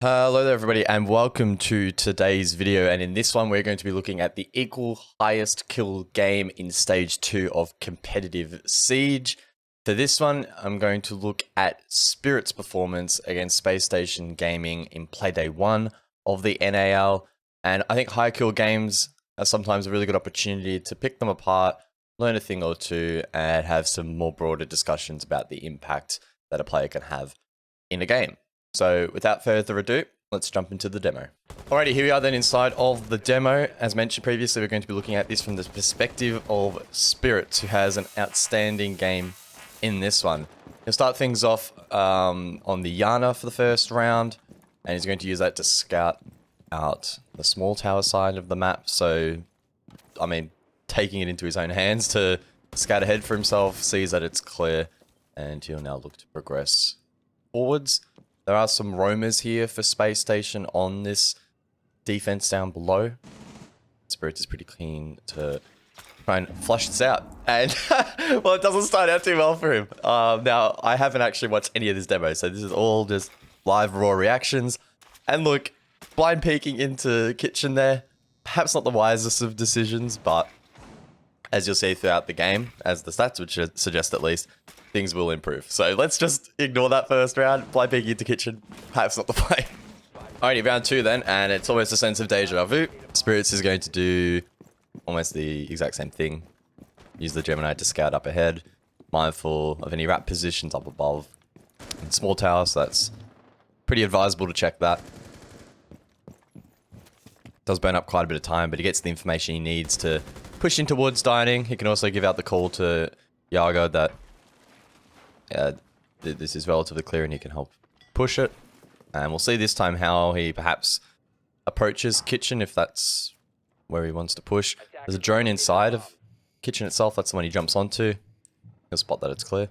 Hello there everybody and welcome to today's video, and in this one we're going to be looking at the equal highest kill game in stage 2 of competitive Siege. For this one I'm going to look at Spiritz performance against Space Station Gaming in Playday 1 of the NAL, and I think high kill games are sometimes a really good opportunity to pick them apart, learn a thing or two, and have some more broader discussions about the impact that a player can have in a game. So without further ado, let's jump into the demo. Alrighty, here we are then inside of the demo. As mentioned previously, we're going to be looking at this from the perspective of Spiritz, who has an outstanding game in this one. He'll start things off on the Yana for the first round, and he's going to use that to scout out the small tower side of the map. So, I mean, taking it into his own hands to scout ahead for himself, sees that it's clear, and he'll now look to progress forwards. There are some roamers here for Space Station on this defense down below. Spiritz is pretty keen to try and flush this out. And, well, it doesn't start out too well for him. Now, I haven't actually watched any of this demo, so this is all just live raw reactions. And look, blind peeking into kitchen there. Perhaps not the wisest of decisions, but as you'll see throughout the game, as the stats would suggest at least, things will improve. So let's just ignore that first round. Blind peeking into kitchen, perhaps not the play. Alrighty, round 2 then, and it's almost a sense of deja vu. Spiritz is going to do almost the exact same thing. Use the Gemini to scout up ahead, mindful of any wrap positions up above and small tower, so that's pretty advisable to check that. Does burn up quite a bit of time, but he gets the information he needs to push in towards dining. He can also give out the call to Yaga that this is relatively clear and he can help push it. And we'll see this time how he perhaps approaches kitchen, if that's where he wants to push. There's a drone inside of kitchen itself. That's the one he jumps onto. He'll spot that it's clear.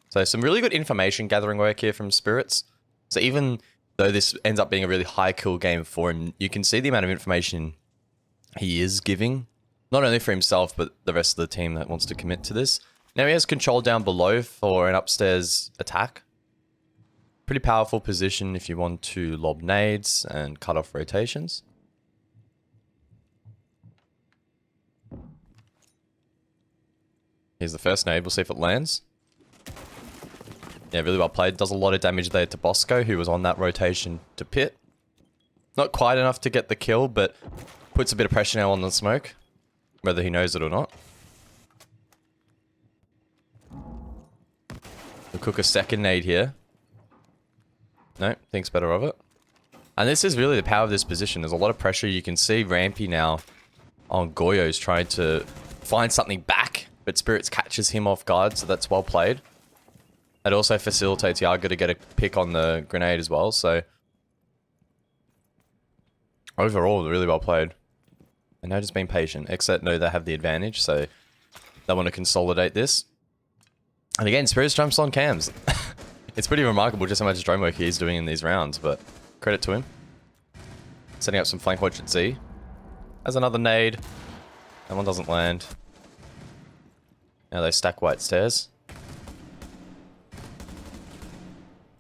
So some really good information gathering work here from Spiritz. So even though this ends up being a really high kill game for him, you can see the amount of information he is giving, not only for himself, but the rest of the team that wants to commit to this. Now he has control down below for an upstairs attack. Pretty powerful position if you want to lob nades and cut off rotations. Here's the first nade, we'll see if it lands. Yeah, really well played. Does a lot of damage there to Bosco, who was on that rotation to pit. Not quite enough to get the kill, but puts a bit of pressure now on the smoke, whether he knows it or not. We'll cook a second nade here. No, thinks better of it. And this is really the power of this position. There's a lot of pressure. You can see Rampy now on Goyo's trying to find something back, but Spiritz catches him off guard, so that's well played. It also facilitates Yaga to get a pick on the grenade as well, so overall, really well played. And now just being patient. Except no, they have the advantage, so they want to consolidate this. And again, Spiritz jumps on cams. It's pretty remarkable just how much drone work he's doing in these rounds, but credit to him. Setting up some flank watch at Z. Has another nade. That one doesn't land. Now they stack white stairs.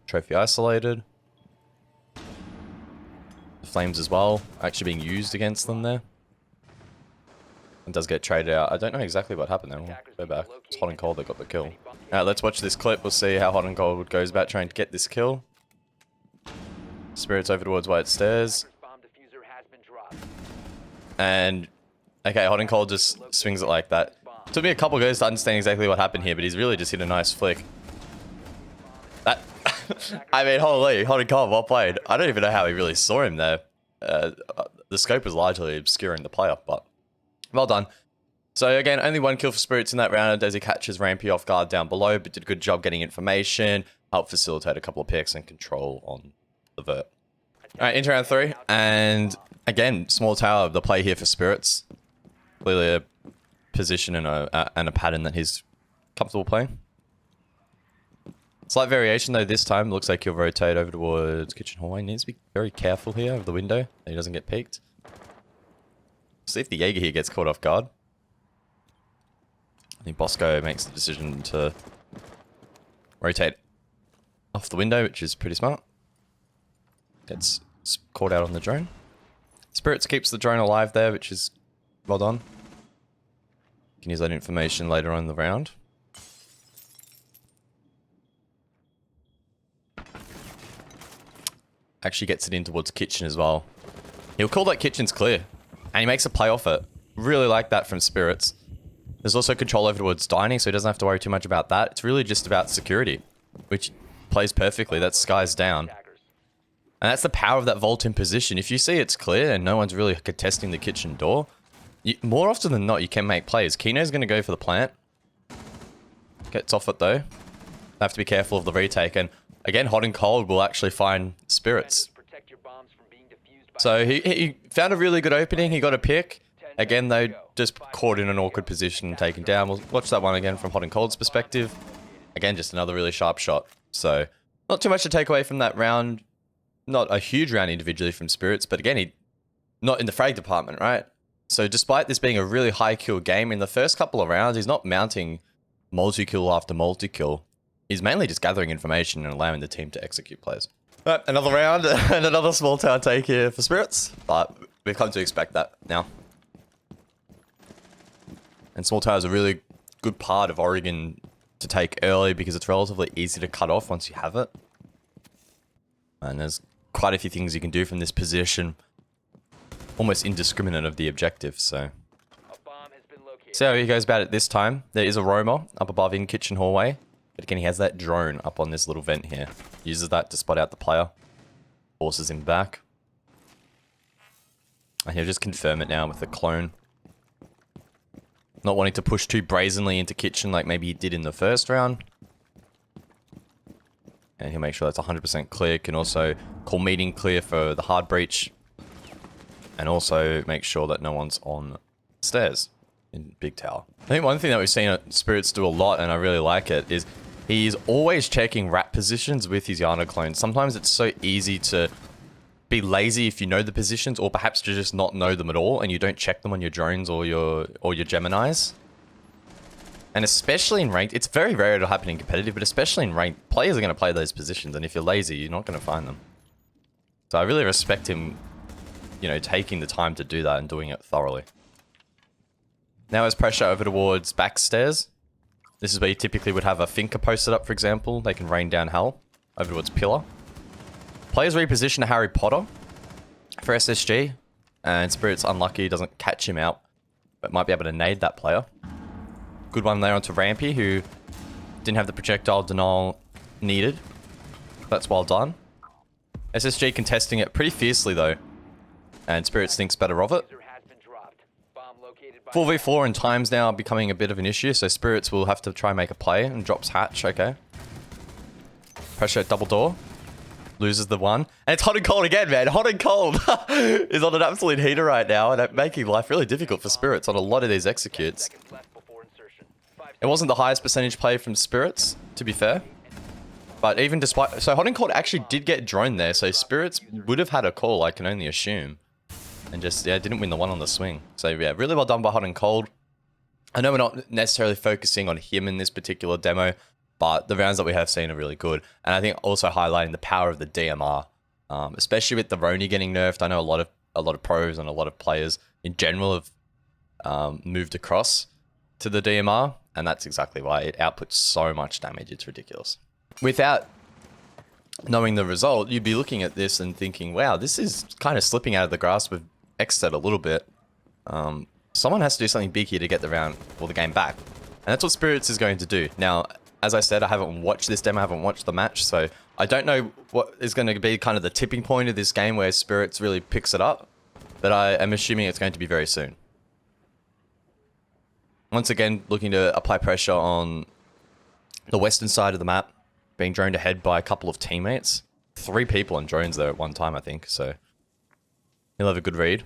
Trophy isolated. The flames as well, actually being used against them there. And does get traded out. I don't know exactly what happened there. We'll go back. It's hot and cold that got the kill. Alright, let's watch this clip. We'll see how hot and cold goes about trying to get this kill. Spiritz over towards white stairs. And okay, hot and cold just swings it like that. Took me a couple goes to understand exactly what happened here, but he's really just hit a nice flick. That I mean, holy, hot and cold, well played. I don't even know how he really saw him there. The scope was largely obscuring the player, but well done. So again, only one kill for Spiritz in that round as he catches Rampy off guard down below, but did a good job getting information, helped facilitate a couple of picks and control on the vert. Alright, into round 3, and again, small tower, the play here for Spiritz. Clearly a position and a pattern that he's comfortable playing. Slight variation though this time, looks like he'll rotate over towards kitchen hallway. Needs to be very careful here of the window, that he doesn't get peeked. See if the Jaeger here gets caught off guard. I think Bosco makes the decision to rotate off the window, which is pretty smart. Gets It's caught out on the drone. Spiritz keeps the drone alive there, which is well done. You can use that information later on in the round. Actually gets it in towards kitchen as well. He'll call that kitchen's clear. And he makes a play off it. Really like that from Spiritz. There's also control over towards dining, so he doesn't have to worry too much about that. It's really just about security, which plays perfectly. That Sky's down. And that's the power of that vault in position. If you see it's clear and no one's really contesting the kitchen door, more often than not, you can make plays. Kino's going to go for the plant. Gets off it though. Have to be careful of the retake. And again, hot and cold will actually find Spiritz. So he found a really good opening. He got a pick. Again, though, just caught in an awkward position and taken down. We'll watch that one again from hot and cold's perspective. Again, just another really sharp shot. So not too much to take away from that round. Not a huge round individually from Spiritz, but again, he not in the frag department, right? So despite this being a really high kill game, in the first couple of rounds, he's not mounting multi-kill after multi-kill. He's mainly just gathering information and allowing the team to execute plays. Right, another round and another small tower take here for Spiritz, but we've come to expect that now. And small tower is a really good part of Oregon to take early because it's relatively easy to cut off once you have it. And there's quite a few things you can do from this position, almost indiscriminate of the objective, so. See how he goes about it this time. There is a roamer up above in kitchen hallway. But again, he has that drone up on this little vent here. Uses that to spot out the player. Forces him back. And he'll just confirm it now with the clone. Not wanting to push too brazenly into kitchen like maybe he did in the first round. And he'll make sure that's 100% clear. Can also call meeting clear for the hard breach. And also make sure that no one's on stairs in big tower. I think one thing that we've seen Spiritz do a lot, and I really like it, is he's always checking rat positions with his Yana clones. Sometimes it's so easy to be lazy if you know the positions, or perhaps to just not know them at all, and you don't check them on your drones or your Geminis. And especially in ranked, it's very rare it'll happen in competitive, but especially in ranked, players are going to play those positions, and if you're lazy, you're not going to find them. So I really respect him, you know, taking the time to do that and doing it thoroughly. Now as pressure over towards backstairs. This is where you typically would have a Finker posted up, for example. They can rain down hell over towards pillar. Players reposition to Harry Potter for SSG. And Spirit's unlucky, doesn't catch him out. But might be able to nade that player. Good one there onto Rampy, who didn't have the projectile denial needed. That's well done. SSG contesting it pretty fiercely though. And Spiritz thinks better of it. 4v4 and times now are becoming a bit of an issue, so Spiritz will have to try and make a play and drops hatch, okay. Pressure at double door. Loses the one. And it's hot and cold again, man. Hot and cold is on an absolute heater right now, and making life really difficult for Spiritz on a lot of these executes. It wasn't the highest percentage play from Spiritz, to be fair. But even despite... So hot and cold actually did get drone there, so Spiritz would have had a call, I can only assume. And just, yeah, didn't win the one on the swing. So yeah, really well done by hot and cold. I know we're not necessarily focusing on him in this particular demo, but the rounds that we have seen are really good. And I think also highlighting the power of the DMR, especially with the Roni getting nerfed. I know a lot of pros and a lot of players in general have moved across to the DMR, and that's exactly why it outputs so much damage. It's ridiculous. Without knowing the result, you'd be looking at this and thinking, wow, this is kind of slipping out of the grasp of Xset a little bit. Someone has to do something big here to get the round or the game back. And that's what Spiritz is going to do. Now, as I said, I haven't watched this demo, I haven't watched the match, so I don't know what is going to be kind of the tipping point of this game where Spiritz really picks it up. But I am assuming it's going to be very soon. Once again, looking to apply pressure on the western side of the map. Being droned ahead by a couple of teammates. 3 people on drones there at one time, I think, so he'll have a good read.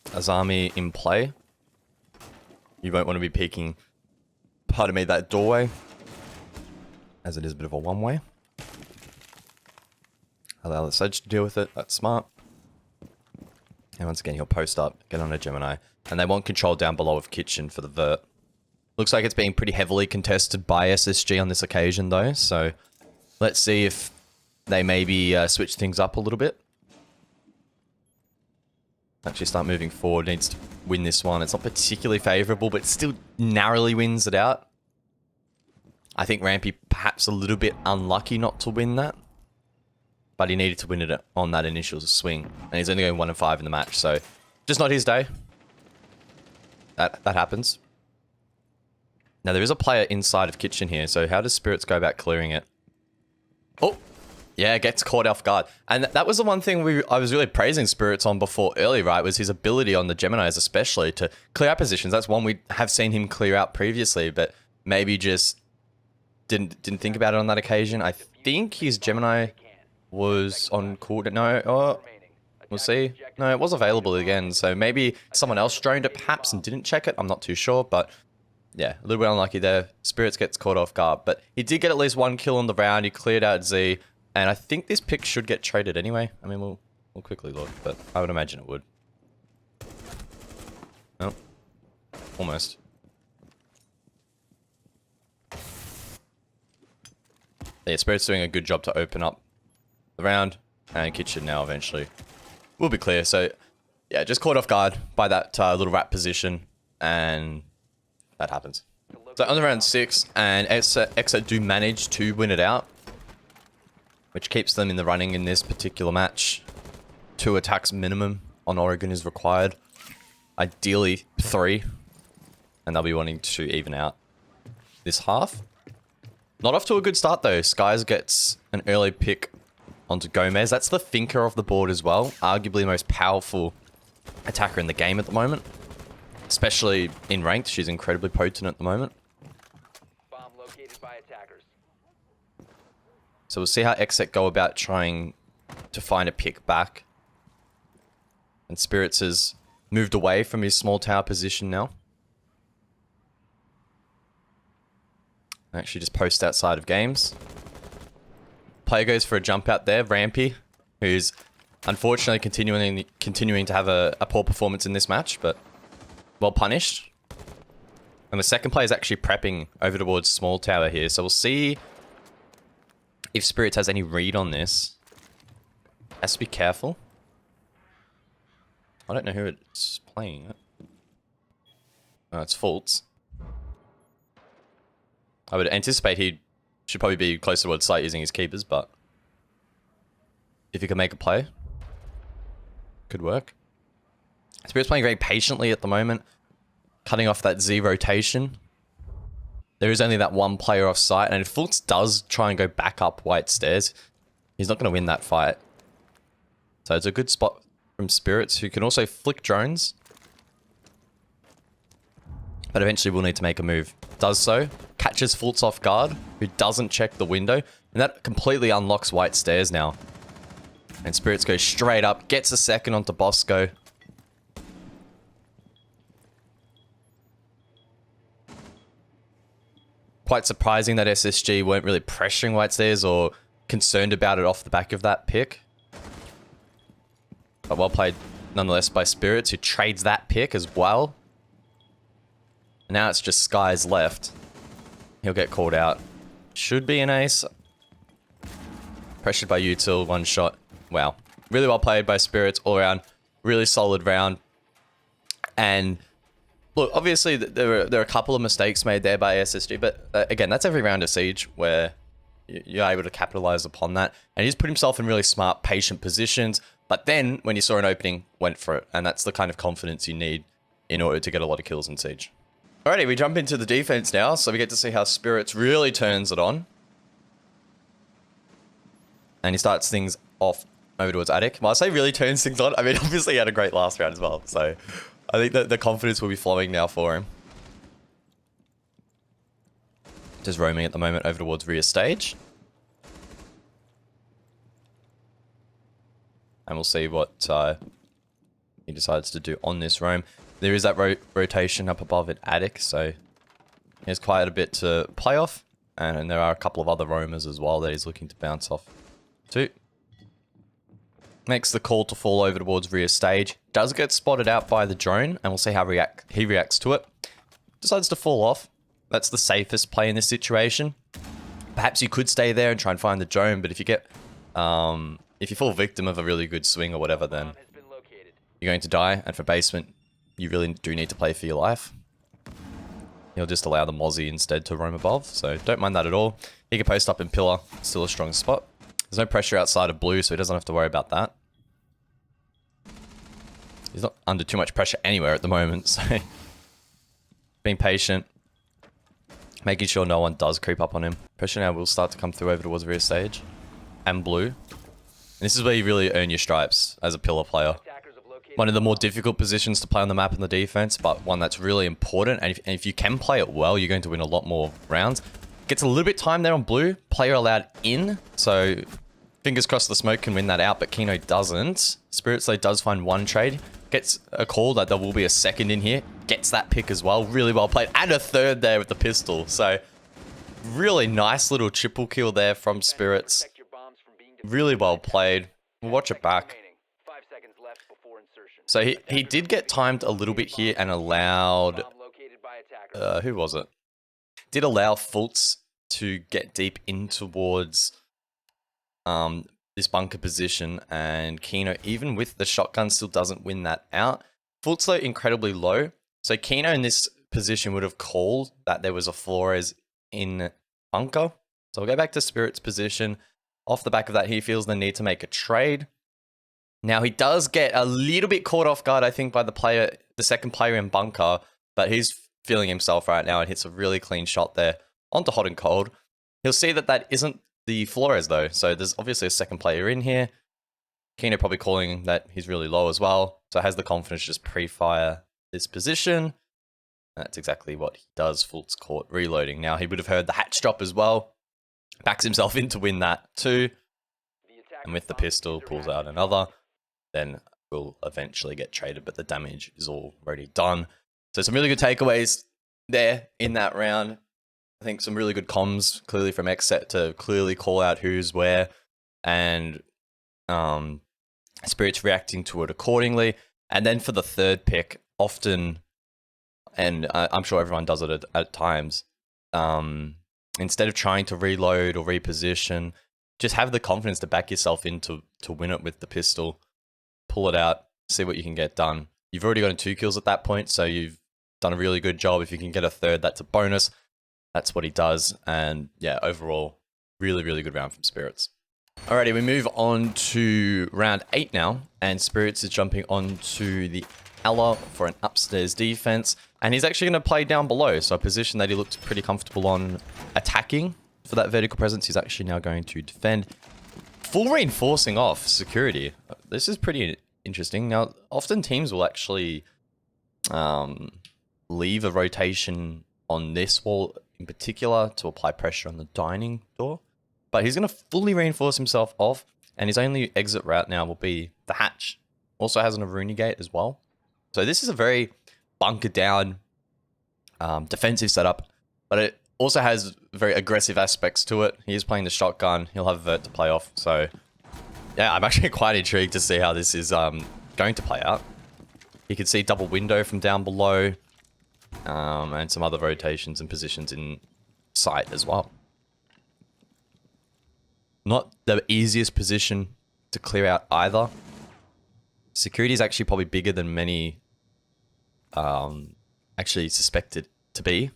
Azami in play. You won't want to be peeking, pardon me, that doorway, as it is a bit of a one-way. Allow the Sedge to deal with it, that's smart. And once again, he'll post up, get on a Gemini, and they want control down below of kitchen for the vert. Looks like it's being pretty heavily contested by SSG on this occasion though, so let's see if they maybe switch things up a little bit. Actually start moving forward. Needs to win this one. It's not particularly favourable, but still narrowly wins it out. I think Rampy perhaps a little bit unlucky not to win that. But he needed to win it on that initial swing. And he's only going 1 and 5 in the match, so just not his day. That happens. Now there is a player inside of kitchen here, so how does Spiritz go about clearing it? Oh! Yeah, gets caught off guard. And that was the one thing I was really praising Spiritz on before early, right? Was his ability on the Geminis especially to clear out positions. That's one we have seen him clear out previously, but maybe just didn't think about it on that occasion. I think his Gemini was on cooldown. No, oh, we'll see. No, it was available again, so maybe someone else droned it perhaps and didn't check it. I'm not too sure, but yeah, a little bit unlucky there. Spiritz gets caught off guard, but he did get at least 1 kill on the round. He cleared out Z. And I think this pick should get traded anyway. I mean, we'll quickly look, but I would imagine it would. Oh, almost. Yeah, Spirit's doing a good job to open up the round, and kitchen now eventually will be clear. So, yeah, just caught off guard by that little rat position, and that happens. So on the round 6, and Exa do manage to win it out, which keeps them in the running in this particular match. 2 attacks minimum on Oregon is required. Ideally 3. And they'll be wanting to even out this half. Not off to a good start though. Skies gets an early pick onto Gomez. That's the thinker of the board as well. Arguably the most powerful attacker in the game at the moment. Especially in ranked. She's incredibly potent at the moment. Bomb located by attackers. So we'll see how Exec go about trying to find a pick back. And Spiritz has moved away from his small tower position now. Actually just post outside of games. Player goes for a jump out there. Rampy, who's unfortunately continuing to have a poor performance in this match, but well punished. And the second player is actually prepping over towards small tower here. So we'll see if Spiritz has any read on this. Has to be careful. I don't know who it's playing. Oh, it's Faults. I would anticipate he should probably be closer towards site using his keepers, but if he can make a play, could work. Spirit's playing very patiently at the moment, cutting off that Z rotation. There is only that one player off site, and if Fultz does try and go back up White Stairs, he's not going to win that fight. So it's a good spot from Spiritz, who can also flick drones. But eventually will need to make a move. Does so, catches Fultz off guard, who doesn't check the window, and that completely unlocks White Stairs now. And Spiritz goes straight up, gets a second onto Bosco. Quite surprising that SSG weren't really pressuring White Stairs or concerned about it off the back of that pick. But well played nonetheless by Spiritz, who trades that pick as well. And now it's just Skies left. He'll get called out. Should be an ace. Pressured by Util, 1 shot. Wow. Really well played by Spiritz all around. Really solid round. And look, obviously there are a couple of mistakes made there by SSG, but again, that's every round of Siege where you're able to capitalize upon that. And he's put himself in really smart, patient positions. But then, when you saw an opening, went for it. And that's the kind of confidence you need in order to get a lot of kills in Siege. Alrighty, we jump into the defense now, so we get to see how Spiritz really turns it on. And he starts things off over towards Attic. Well, I say really turns things on. I mean, obviously he had a great last round as well, so I think that the confidence will be flowing now for him. Just roaming at the moment over towards rear stage. And we'll see what he decides to do on this roam. There is that rotation up above at Attic, so there's quite a bit to play off. And there are a couple of other roamers as well that he's looking to bounce off to. Makes the call to fall over towards rear stage. Does get spotted out by the drone, and we'll see how he reacts to it. Decides to fall off. That's the safest play in this situation. Perhaps you could stay there and try and find the drone, but if you get If you fall victim of a really good swing or whatever, then Bomb has been located. you're going to die. And for basement, you really do need to play for your life. He'll just allow the Mozzie instead to roam above, so don't mind that at all. He can post up in pillar, still a strong spot. There's no pressure outside of blue, so he doesn't have to worry about that. He's not under too much pressure anywhere at the moment, so being patient, making sure no one does creep up on him. Pressure now will start to come through over towards rear stage and blue. And this is where you really earn your stripes as a pillar player. Attackers have located. One of the more difficult positions to play on the map in the defense, but one that's really important. And if you can play it well, you're going to win a lot more rounds. Gets a little bit time there on blue. Player allowed in, so fingers crossed the smoke can win that out, but Kino doesn't. Spiritz though does find one trade. Gets a call that there will be a second in here. Gets that pick as well. Really well played. And a third there with the pistol. So really nice little triple kill there from Spiritz. Protect your bombs from being defused. Really well played. We'll watch it back. Remaining. 5 seconds left before insertion. So he did get timed a little bit here and allowed... Bomb located by attackers. who was it? Did allow Fultz to get deep in towards this bunker position, and Kino, even with the shotgun, still doesn't win that out. Fultz though incredibly low, so Kino in this position would have called that there was a Flores in bunker. So we'll go back to Spirit's position. Off the back of that, he feels the need to make a trade. Now he does get a little bit caught off guard, I think, by the second player in bunker, but he's feeling himself right now and hits a really clean shot there onto hot and cold. He'll see that that isn't the Flores though, so there's obviously a second player in here. Kino probably calling that he's really low as well, so has the confidence to just pre-fire this position. And that's exactly what he does. Fultz caught reloading. Now he would have heard the hatch drop as well. Backs himself in to win that too. And with the pistol, pulls out another. Then will eventually get traded, but the damage is already done. So some really good takeaways there in that round. I think some really good comms clearly from Xset to clearly call out who's where, and Spiritz reacting to it accordingly. And then for the third pick, often, and I'm sure everyone does it at times, instead of trying to reload or reposition, just have the confidence to back yourself in to win it with the pistol. Pull it out, see what you can get done. You've already gotten 2 kills at that point, so you've done a really good job. If you can get a third, that's a bonus. That's what he does. And yeah, overall, really, really good round from Spiritz. Alrighty, we move on to round 8 now, and Spiritz is jumping onto the Ella for an upstairs defense, and he's actually going to play down below, so a position that he looked pretty comfortable on attacking. For that vertical presence, he's actually now going to defend. Full reinforcing off security. This is pretty interesting. Now, often teams will actually leave a rotation on this wall in particular to apply pressure on the dining door. But he's going to fully reinforce himself off, and his only exit route now will be the hatch. Also has an Aruni gate as well. So this is a very bunker down defensive setup, but it also has very aggressive aspects to it. He is playing the shotgun. He'll have a vert to play off. So yeah, I'm actually quite intrigued to see how this is going to play out. You can see double window from down below, and some other rotations and positions in sight as well. Not the easiest position to clear out either. Security is actually probably bigger than many actually suspect it to be.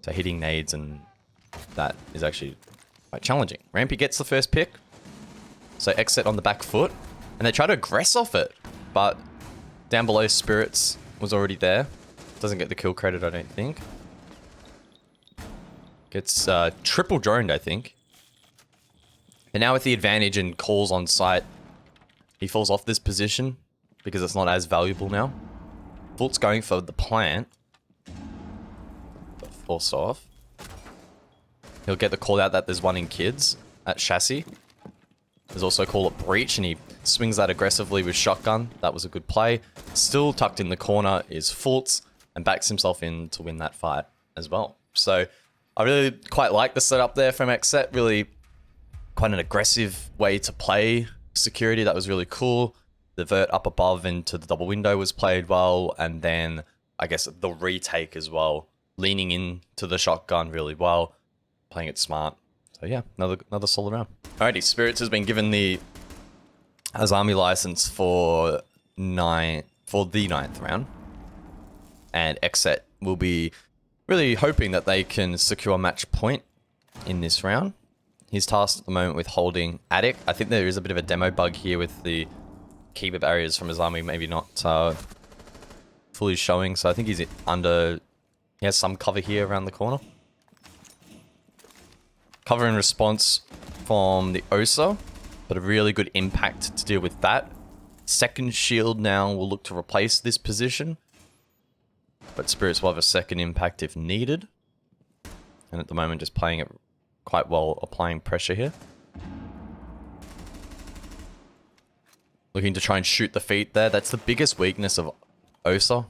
So hitting nades and that is actually quite challenging. Rampy gets the first pick. So exit on the back foot. And they try to aggress off it. But down below, Spiritz was already there. Doesn't get the kill credit, I don't think. Gets triple droned, I think. And now with the advantage and calls on site, he falls off this position because it's not as valuable now. Fultz going for the plant. But forced off. He'll get the call out that there's one in kids at chassis. There's also a call at breach, and he swings that aggressively with shotgun. That was a good play. Still tucked in the corner is Fultz, and backs himself in to win that fight as well. So I really quite like the setup there from Xset. Really quite an aggressive way to play security. That was really cool. The vert up above into the double window was played well, and then I guess the retake as well. Leaning into the shotgun really well, playing it smart. So yeah, another solid round. Alrighty, Spiritz has been given the Azami license for the 9th round. And Xset will be really hoping that they can secure a match point in this round. He's tasked at the moment with holding Attic. I think there is a bit of a demo bug here with the keeper barriers from Azami maybe not fully showing. So I think he's under... He has some cover here around the corner. Cover in response from the Osa, but a really good impact to deal with that. Second shield now will look to replace this position. But Spiritz will have a second impact if needed. And at the moment just playing it quite well, applying pressure here. Looking to try and shoot the feet there. That's the biggest weakness of Osa.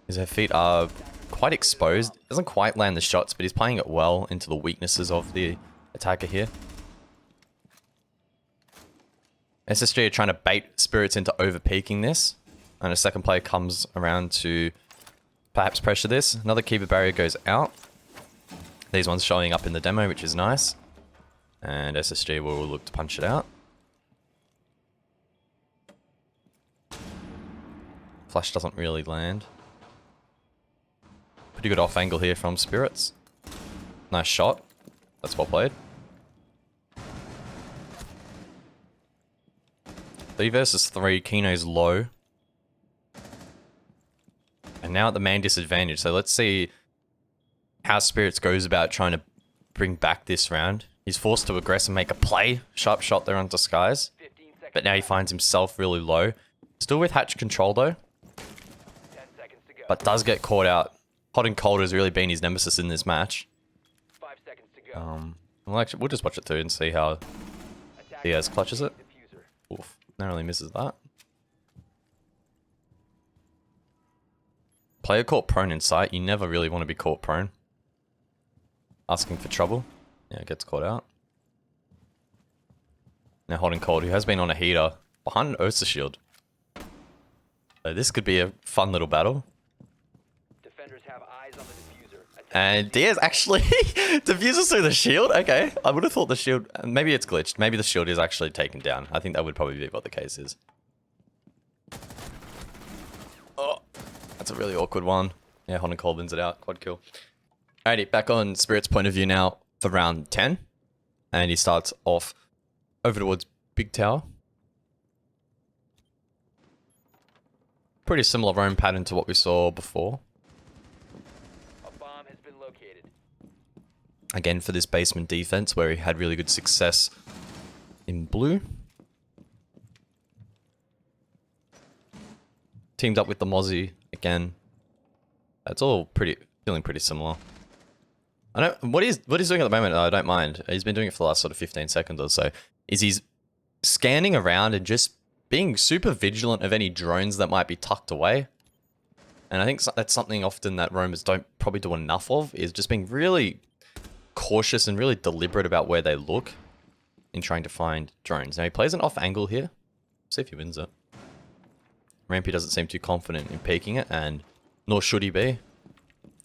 Is her feet are quite exposed. Doesn't quite land the shots, but he's playing it well into the weaknesses of the attacker here. SSG are trying to bait Spiritz into over-peaking this. And a second player comes around to perhaps pressure this. Another keeper barrier goes out. These ones showing up in the demo, which is nice. And SSG will look to punch it out. Flash doesn't really land. Pretty good off angle here from Spiritz. Nice shot. That's well played. 3 versus 3. Kino's low. And now at the main disadvantage. So let's see how Spiritz goes about trying to bring back this round. He's forced to aggress and make a play. Sharp shot there on Disguise. But now he finds himself really low. Still with hatch control though. But does get caught out. Hot and Cold has really been his nemesis in this match. 5 seconds to go. We'll just watch it through and see how Diaz clutches it. Oof, narrowly misses that. Player caught prone in sight. You never really want to be caught prone. Asking for trouble. Yeah, gets caught out. Now Hot and Cold, who has been on a heater behind an Osa shield. So this could be a fun little battle. Defenders have eyes on the diffuser. And Diaz actually diffuses through the shield? Okay. I would have thought the shield... Maybe it's glitched. Maybe the shield is actually taken down. I think that would probably be what the case is. Oh, that's a really awkward one. Yeah, Hot and Cold wins it out. Quad kill. Alrighty, back on Spirit's point of view now for round 10. And he starts off over towards Big Tower. Pretty similar roam pattern to what we saw before. A bomb has been located. Again, for this basement defense, where he had really good success in blue. Teamed up with the Mozzie again. That's all feeling pretty similar. I don't. What he's doing at the moment, I don't mind. He's been doing it for the last sort of 15 seconds or so. Is he's scanning around and just being super vigilant of any drones that might be tucked away. And I think that's something often that roamers don't probably do enough of, is just being really cautious and really deliberate about where they look in trying to find drones. Now he plays an off angle here. See if he wins it. Rampy doesn't seem too confident in peeking it, and nor should he be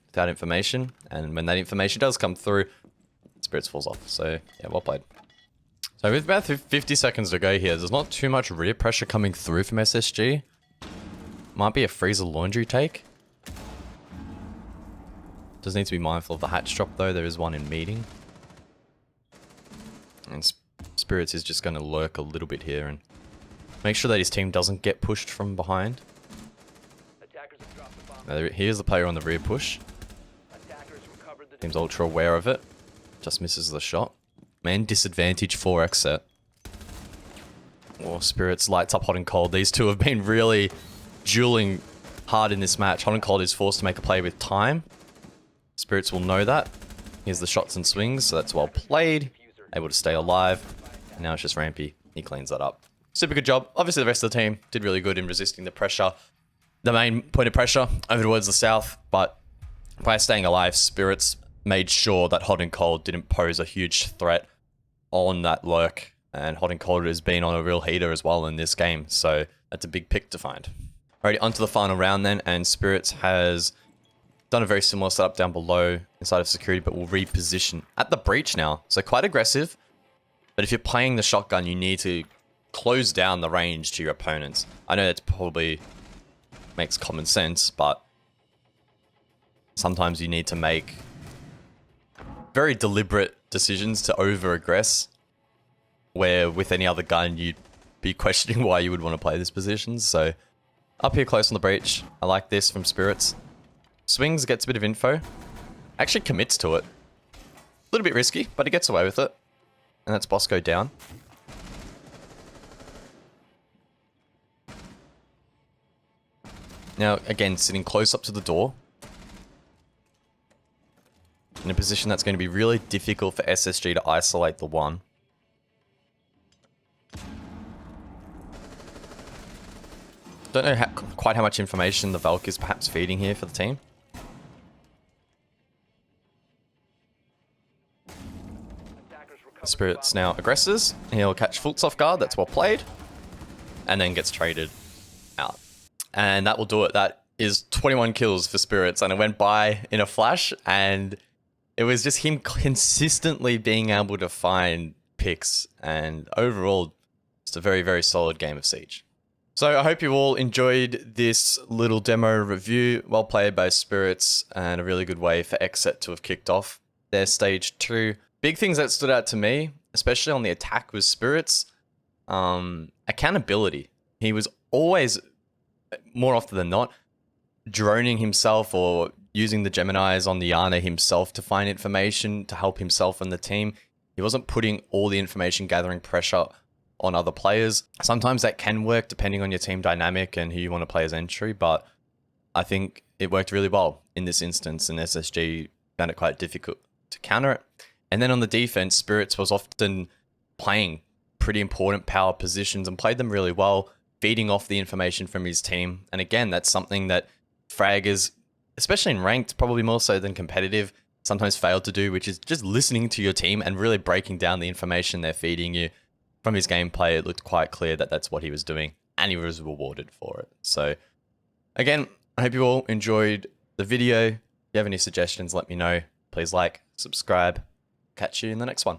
without information. And when that information does come through, Spiritz falls off. So yeah, well played. So with about 50 seconds to go here, there's not too much rear pressure coming through from SSG. Might be a freezer laundry take. Does need to be mindful of the hatch drop though. There is one in meeting. And Spiritz is just going to lurk a little bit here and make sure that his team doesn't get pushed from behind. Attackers have dropped the bomb. Now, here's the player on the rear push. Attackers recovered the Team's ultra aware of it. Just misses the shot. Man, disadvantage for Xset. Oh, Spiritz lights up Hot and Cold. These two have been really dueling hard in this match. Hot and Cold is forced to make a play with time. Spiritz will know that. Here's the shots and swings, so that's well played. Able to stay alive. And now it's just Rampy. He cleans that up. Super good job. Obviously, the rest of the team did really good in resisting the pressure. The main point of pressure over towards the south, but by staying alive, Spiritz made sure that Hot and Cold didn't pose a huge threat on that lurk. And Hot and Cold has been on a real heater as well in this game, so that's a big pick to find. Alrighty, onto the final round then, and Spiritz has done a very similar setup down below inside of security, but will reposition at the breach now. So quite aggressive. But if you're playing the shotgun, you need to close down the range to your opponents. I know that probably makes common sense, but sometimes you need to make very deliberate decisions to over-aggress, where with any other gun, you'd be questioning why you would want to play this position. So up here close on the breach, I like this from Spiritz. Swings, gets a bit of info. Actually commits to it. A little bit risky, but he gets away with it. And that's Bosco down. Now, again, sitting close up to the door. In a position that's going to be really difficult for SSG to isolate the one. Don't know quite how much information the Valk is perhaps feeding here for the team. Spiritz now aggressors. He'll catch Fultz off guard. That's well played. And then gets traded out. And that will do it. That is 21 kills for Spiritz. And it went by in a flash. And it was just him consistently being able to find picks. And overall, just a very, very solid game of Siege. So I hope you all enjoyed this little demo review. Well played by Spiritz. And a really good way for Xset to have kicked off their stage 2. Big things that stood out to me, especially on the attack, was Spiritz. Accountability. He was always, more often than not, droning himself or using the Geminis on the Yana himself to find information to help himself and the team. He wasn't putting all the information gathering pressure on other players. Sometimes that can work depending on your team dynamic and who you want to play as entry, but I think it worked really well in this instance, and SSG found it quite difficult to counter it. And then on the defense, Spiritz was often playing pretty important power positions and played them really well, feeding off the information from his team. And again, that's something that fraggers, especially in ranked, probably more so than competitive, sometimes fail to do, which is just listening to your team and really breaking down the information they're feeding you. From his gameplay, it looked quite clear that that's what he was doing, and he was rewarded for it. So again, I hope you all enjoyed the video. If you have any suggestions, let me know. Please like, subscribe. Catch you in the next one.